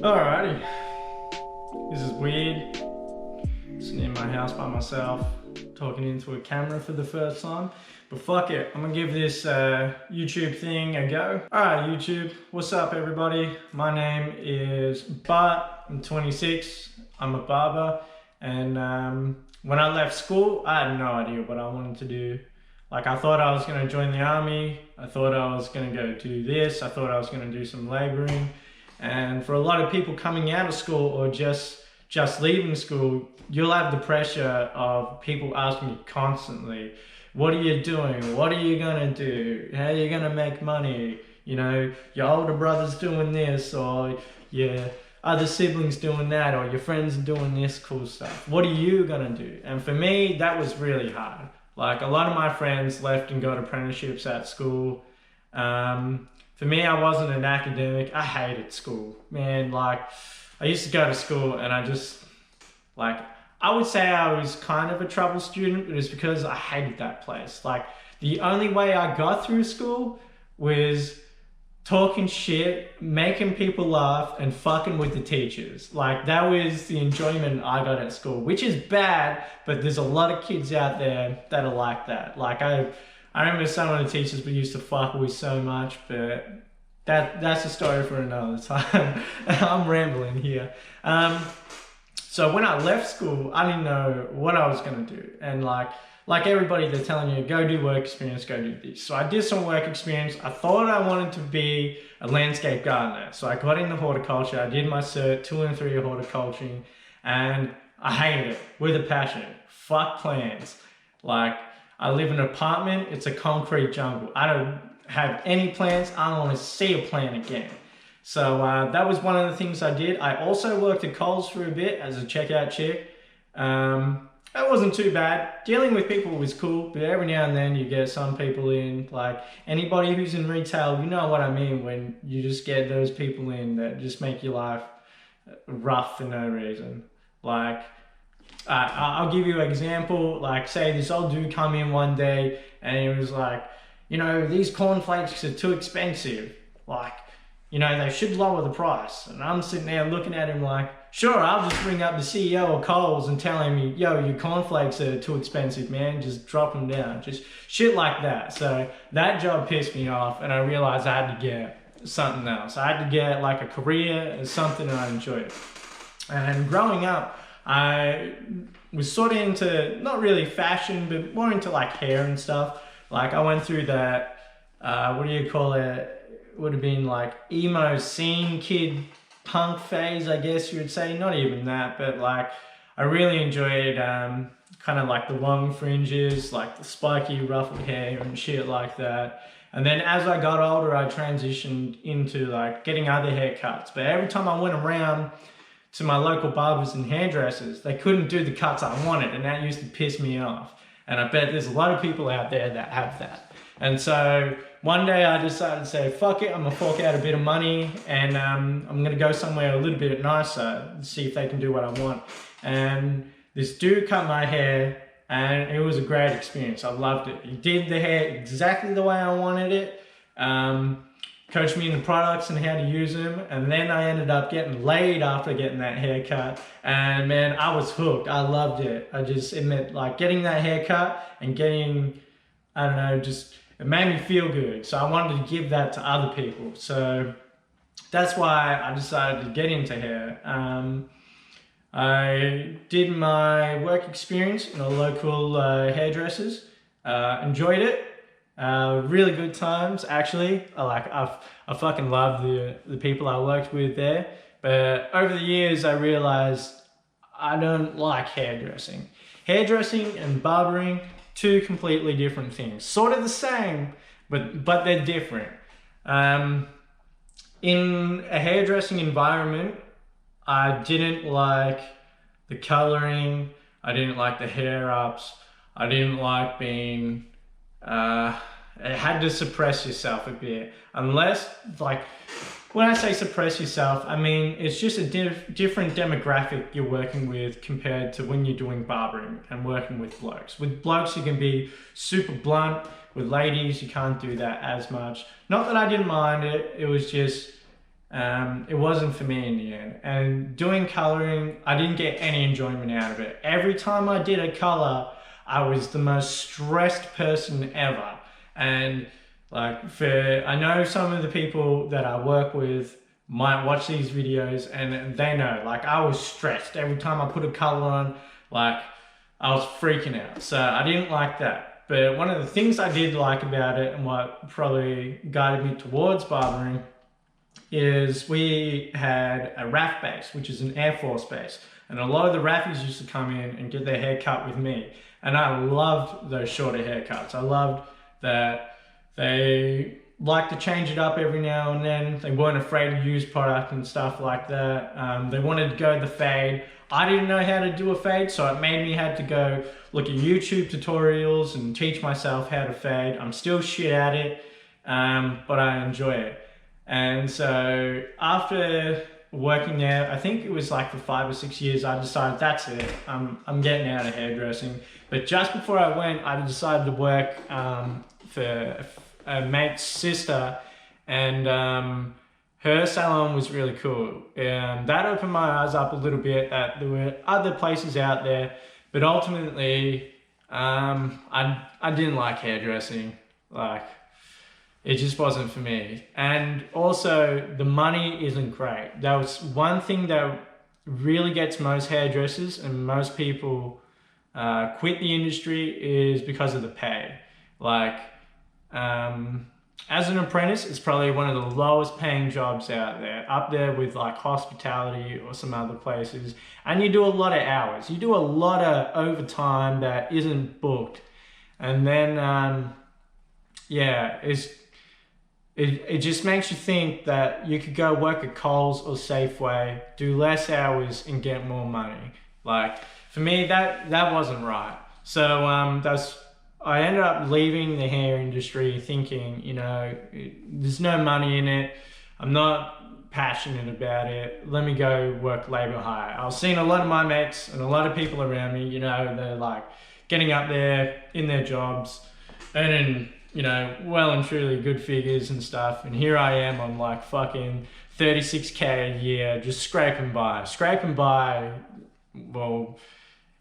Alrighty, this is weird, sitting in my house by myself, talking into a camera for the first time, but fuck it, I'm gonna give this YouTube thing a go. Alright YouTube, what's up everybody? My name is Bart, I'm 26, I'm a barber, and when I left school, I had no idea what I wanted to do. Like, I thought I was gonna join the army, I thought I was gonna go do this, I thought I was gonna do some laboring. And for a lot of people coming out of school or just leaving school, you'll have the pressure of people asking you constantly, what are you doing? What are you gonna do? How are you gonna make money? You know, your older brother's doing this, or your other siblings doing that, or your friends are doing this cool stuff. What are you gonna do? And for me, that was really hard. Like, a lot of my friends left and got apprenticeships at school. For me, I wasn't an academic. I hated school, man. Like, I used to go to school and I would say I was kind of a trouble student, but it's because I hated that place. Like, the only way I got through school was talking shit, making people laugh, and fucking with the teachers. Like, that was the enjoyment I got at school, which is bad, but there's a lot of kids out there that are like that. Like, I remember some of the teachers we used to fuck with so much, but that's a story for another time. I'm rambling here. So when I left school, I didn't know what I was gonna do. And like everybody, they're telling you, go do work experience, go do this. So I did some work experience. I thought I wanted to be a landscape gardener. So I got into horticulture. I did my cert, 2 and 3 of horticulturing, and I hated it with a passion. Fuck plants. Like, I live in an apartment, it's a concrete jungle. I don't have any plants, I don't want to see a plant again. So that was one of the things I did. I also worked at Coles for a bit as a checkout chick. That wasn't too bad. Dealing with people was cool, but every now and then you get some people in, like anybody who's in retail, you know what I mean when you just get those people in that just make your life rough for no reason. Like, I'll give you an example. Like, say this old dude come in one day and he was like, you know, these cornflakes are too expensive. Like, you know, they should lower the price. And I'm sitting there looking at him like, sure, I'll just ring up the CEO of Coles and tell him, yo, your cornflakes are too expensive, man. Just drop them down. Just shit like that. So that job pissed me off, and I realized I had to get something else. I had to get like a career and something that I enjoyed. And growing up, I was sort of into, not really fashion, but more into like hair and stuff. Like, I went through that, what do you call it? Would have been like emo scene kid punk phase, I guess you would say. Not even that, but like, I really enjoyed kind of like the long fringes, like the spiky ruffled hair and shit like that. And then as I got older, I transitioned into like getting other haircuts. But every time I went around to my local barbers and hairdressers, they couldn't do the cuts I wanted, and that used to piss me off. And I bet there's a lot of people out there that have that. And so one day I decided to say, fuck it, I'm gonna fork out a bit of money, and I'm gonna go somewhere a little bit nicer and see if they can do what I want. And this dude cut my hair, and it was a great experience. I loved it. He did the hair exactly the way I wanted it. Coached me in the products and how to use them, and then I ended up getting laid after getting that haircut, and man, I was hooked. I loved it. It meant like getting that haircut and getting, I don't know, it made me feel good. So I wanted to give that to other people. So that's why I decided to get into hair. I did my work experience in a local hairdressers, enjoyed it. Really good times, actually. I fucking love the people I worked with there. But over the years, I realized I don't like hairdressing. Hairdressing and barbering, two completely different things. Sort of the same, but they're different. In a hairdressing environment, I didn't like the coloring. I didn't like the hair ups. I didn't like being it had to suppress yourself a bit, unless, like, when I say suppress yourself, I mean it's just a different demographic you're working with compared to when you're doing barbering and working with blokes. With blokes you can be super blunt, with ladies you can't do that as much. Not that I didn't mind it, it was just it wasn't for me in the end. And doing coloring, I didn't get any enjoyment out of it. Every time I did a color, I was the most stressed person ever. And like, I know some of the people that I work with might watch these videos and they know, like, I was stressed every time I put a color on. Like, I was freaking out. So I didn't like that. But one of the things I did like about it, and what probably guided me towards barbering, is we had a RAF base, which is an Air Force base. And a lot of the RAFies used to come in and get their hair cut with me. And I loved those shorter haircuts. I loved that they liked to change it up every now and then. They weren't afraid to use product and stuff like that. They wanted to go the fade. I didn't know how to do a fade, so it made me have to go look at YouTube tutorials and teach myself how to fade. I'm still shit at it, but I enjoy it. And so after working there, I think it was like for 5 or 6 years, I decided that's it. I'm getting out of hairdressing. But just before I went, I decided to work for a mate's sister, and her salon was really cool. And that opened my eyes up a little bit that there were other places out there, but ultimately, I didn't like hairdressing. Like, it just wasn't for me. And also, the money isn't great. That was one thing that really gets most hairdressers and most people quit the industry, is because of the pay. Like, as an apprentice, it's probably one of the lowest paying jobs out there, up there with like hospitality or some other places. And you do a lot of hours. You do a lot of overtime that isn't booked. And then, yeah, it just makes you think that you could go work at Coles or Safeway, do less hours and get more money. Like, for me, that wasn't right. So I ended up leaving the hair industry thinking, you know, there's no money in it. I'm not passionate about it. Let me go work labor hire. I was seeing a lot of my mates and a lot of people around me, you know, they're like getting up there in their jobs, earning, you know, well and truly good figures and stuff. And here I am on like fucking 36K a year, just scraping by. Well,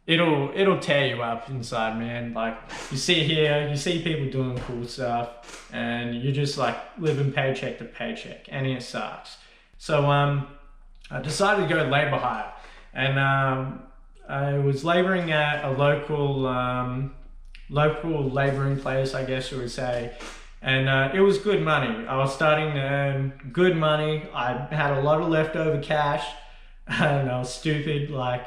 it'll tear you up inside, man. Like, you see people doing cool stuff, and you're just like living paycheck to paycheck, and it sucks. So I decided to go labor hire, and I was laboring at a local laboring place, I guess you would say. And it was good money. I was starting to earn good money. I had a lot of leftover cash, and I was stupid like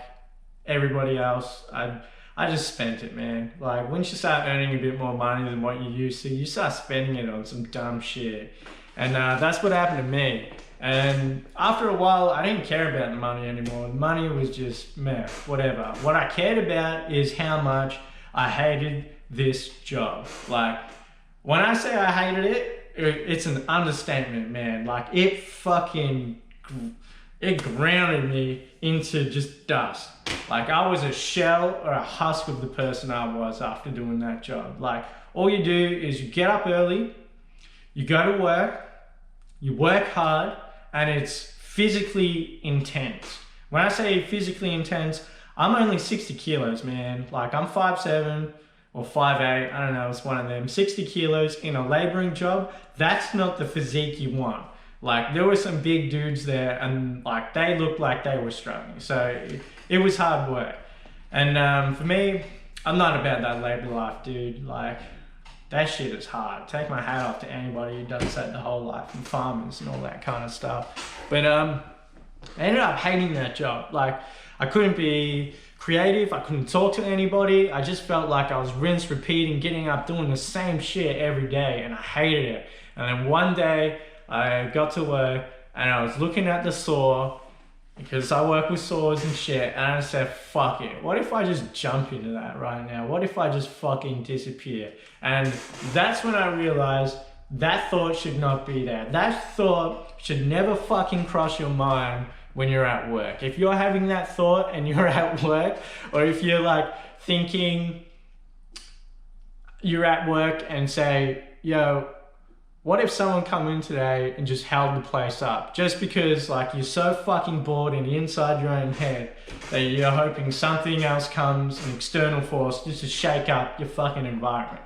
everybody else. I just spent it, man. Like, once you start earning a bit more money than what you used to, you start spending it on some dumb shit. And that's what happened to me. And after a while, I didn't care about the money anymore. The money was just meh, whatever. What I cared about is how much I hated this job. Like, when I say I hated it, it's an understatement, man. Like, it grounded me into just dust. Like, I was a shell or a husk of the person I was after doing that job. Like, all you do is you get up early, you go to work, you work hard, and it's physically intense. When I say physically intense, I'm only 60 kilos, man. Like, I'm 5'7", or 5'8", I don't know, it's one of them. 60 kilos in a laboring job, that's not the physique you want. Like, there were some big dudes there, and like, they looked like they were struggling. So it was hard work. And for me, I'm not about that labor life, dude. Like, that shit is hard. Take my hat off to anybody who does that the whole life, and farmers and all that kind of stuff. But I ended up hating that job. Like, I couldn't be creative, I couldn't talk to anybody. I just felt like I was rinse, repeating, getting up, doing the same shit every day, and I hated it. And then one day, I got to work, and I was looking at the saw, because I work with saws and shit, and I said, fuck it. What if I just jump into that right now? What if I just fucking disappear? And that's when I realized that thought should not be there. That thought should never fucking cross your mind when you're at work. If you're having that thought and you're at work, or if you're like thinking you're at work and say, yo, what if someone come in today and just held the place up? Just because like you're so fucking bored and inside your own head that you're hoping something else comes, an external force, just to shake up your fucking environment.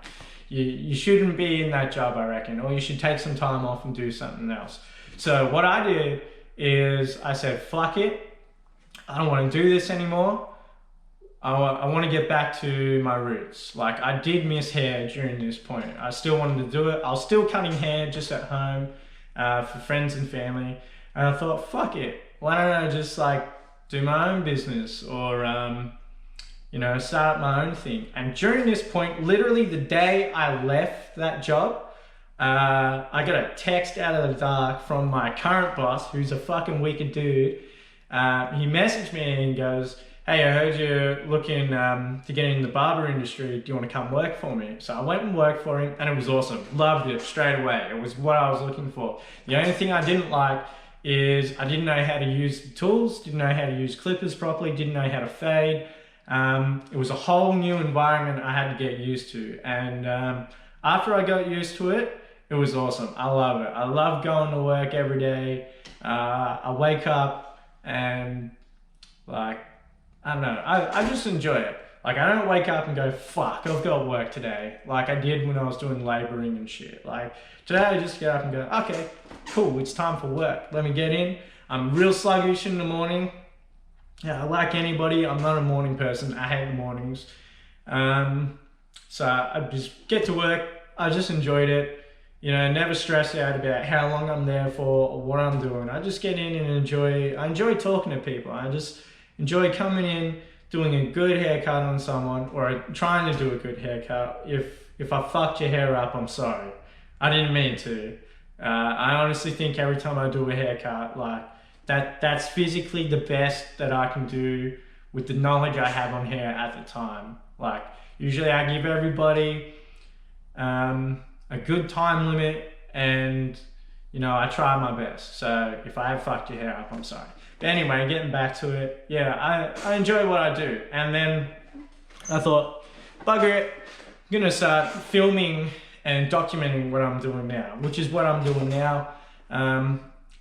You shouldn't be in that job, I reckon, or you should take some time off and do something else. So what I did is I said, fuck it. I don't want to do this anymore. I want to get back to my roots. Like, I did miss hair during this point. I still wanted to do it. I was still cutting hair just at home for friends and family. And I thought, fuck it. Why don't I just like do my own business or, you know, start up my own thing. And during this point, literally the day I left that job, I got a text out of the dark from my current boss, who's a fucking wicked dude. He messaged me and goes, hey, I heard you're looking to get in the barber industry. Do you want to come work for me? So I went and worked for him and it was awesome. Loved it straight away. It was what I was looking for. The only thing I didn't like is I didn't know how to use the tools, didn't know how to use clippers properly, didn't know how to fade. It was a whole new environment I had to get used to. And after I got used to it, it was awesome. I love it. I love going to work every day. I wake up and like, I don't know, I just enjoy it. Like, I don't wake up and go, fuck, I've got work today, like I did when I was doing laboring and shit. Like, today I just get up and go, okay, cool, it's time for work. Let me get in. I'm real sluggish in the morning. Yeah, like anybody, I'm not a morning person. I hate the mornings. So I just get to work. I just enjoyed it. You know, never stress out about how long I'm there for or what I'm doing. I just get in and I enjoy talking to people. I just enjoy coming in, doing a good haircut on someone, or trying to do a good haircut. If I fucked your hair up, I'm sorry. I didn't mean to. I honestly think every time I do a haircut, like that's physically the best that I can do with the knowledge I have on hair at the time. Like, usually I give everybody a good time limit, and you know, I try my best. So if I have fucked your hair up, I'm sorry. But anyway, getting back to it, yeah, I enjoy what I do. And then I thought, bugger it, I'm gonna start filming and documenting what I'm doing now, which is what I'm doing now.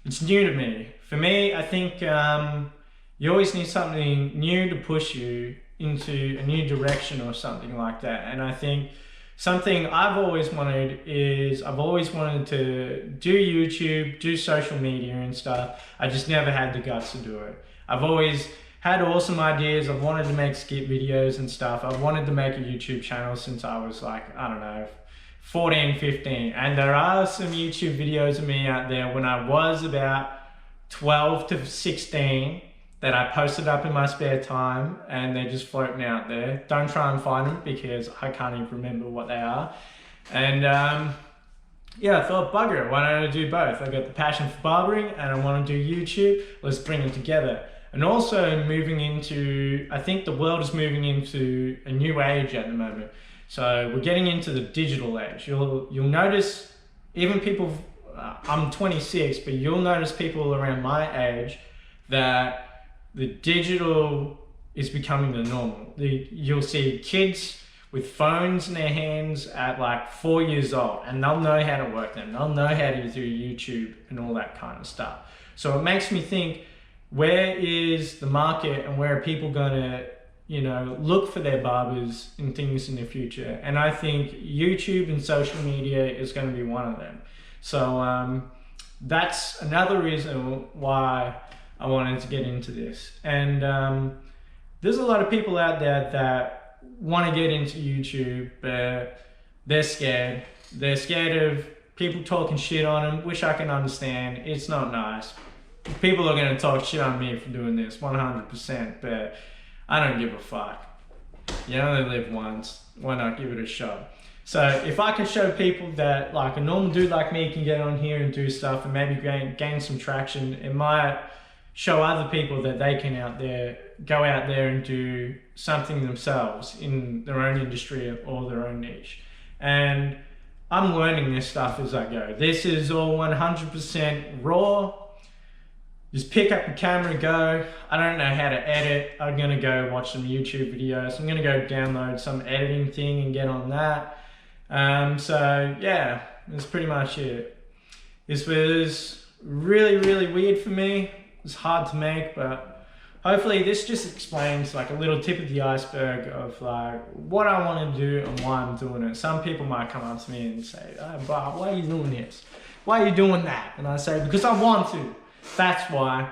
It's new to me. For me, I think you always need something new to push you into a new direction or something like that. And I think something I've always wanted is, I've always wanted to do YouTube, do social media and stuff. I just never had the guts to do it. I've always had awesome ideas. I've wanted to make skit videos and stuff. I've wanted to make a YouTube channel since I was like, I don't know, 14, 15. And there are some YouTube videos of me out there when I was about 12 to 16 that I posted up in my spare time, and they're just floating out there. Don't try and find them because I can't even remember what they are. And yeah, I thought, bugger it, why don't I do both? I got the passion for barbering and I want to do YouTube. Let's bring them together. And also moving into, I think the world is moving into a new age at the moment. So we're getting into the digital age. You'll notice, even people, I'm 26, but you'll notice people around my age that the digital is becoming the normal. You'll see kids with phones in their hands at like 4 years old, and they'll know how to work them. They'll know how to do YouTube and all that kind of stuff. So it makes me think, where is the market and where are people gonna, you know, look for their barbers and things in the future? And I think YouTube and social media is gonna be one of them. So that's another reason why I wanted to get into this. And there's a lot of people out there that want to get into YouTube, but they're scared. They're scared of people talking shit on them, which I can understand. It's not nice. People are going to talk shit on me for doing this, 100%, but I don't give a fuck. You only live once. Why not give it a shot? So if I can show people that like a normal dude like me can get on here and do stuff and maybe gain some traction, it might show other people that they can go out there and do something themselves in their own industry or their own niche. And I'm learning this stuff as I go. This is all 100% raw. Just pick up the camera and go. I don't know how to edit. I'm gonna go watch some YouTube videos. I'm gonna go download some editing thing and get on that. So yeah, that's pretty much it. This was really, really weird for me. It was hard to make, but hopefully this just explains like a little tip of the iceberg of like what I want to do and why I'm doing it. Some people might come up to me and say, oh, Bob, why are you doing this? Why are you doing that? And I say, because I want to. That's why.